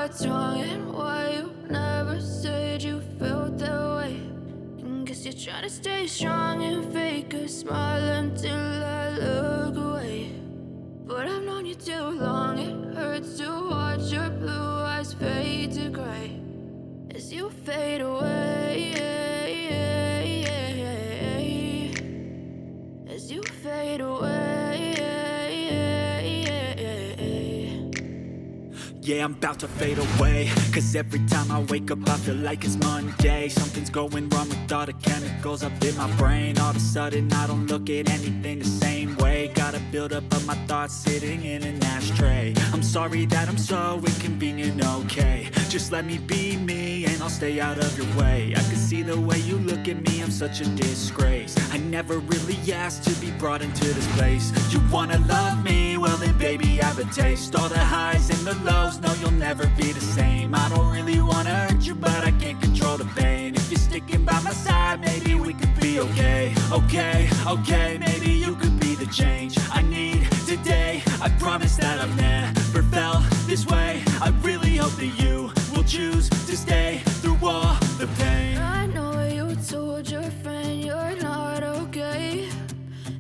what's wrong and why you never said you felt that way. And guess you're trying to stay strong and fake a smile until I look away. But I've known you too long, it hurts to watch your blue eyes fade to gray as you fade away, as you fade away. Yeah, I'm about to fade away, cause every time I wake up I feel like it's Monday. Something's going wrong with all the chemicals up in my brain. All of a sudden I don't look at anything the same way. Got a buildup of my thoughts sitting in an ashtray. I'm sorry that I'm so inconvenient, okay. Just let me be me and I'll stay out of your way. I can see the way you look at me, I'm such a disgrace. I never really asked to be brought into this place. You wanna love me? Well then baby I have a taste. All the highs and the lows, no you'll never be the same. I don't really wanna hurt you but I can't control the pain. If you're sticking by my side maybe we could be okay. Okay, maybe you could be the change I need today. I promise that I've never felt this way. I really hope that you will choose to stay through all the pain. I know you told your friend you're not okay,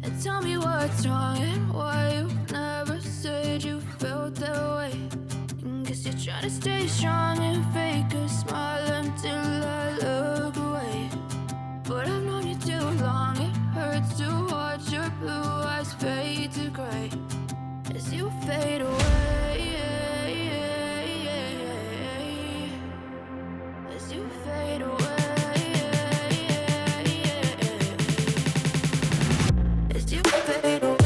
and tell me what's wrong and why you never said you felt that way. And guess you're trying to stay strong and fake a smile until I look away. But I've known you too long, it hurts to watch your blue eyes fade to gray as you fade away, as you fade away, as you fade away.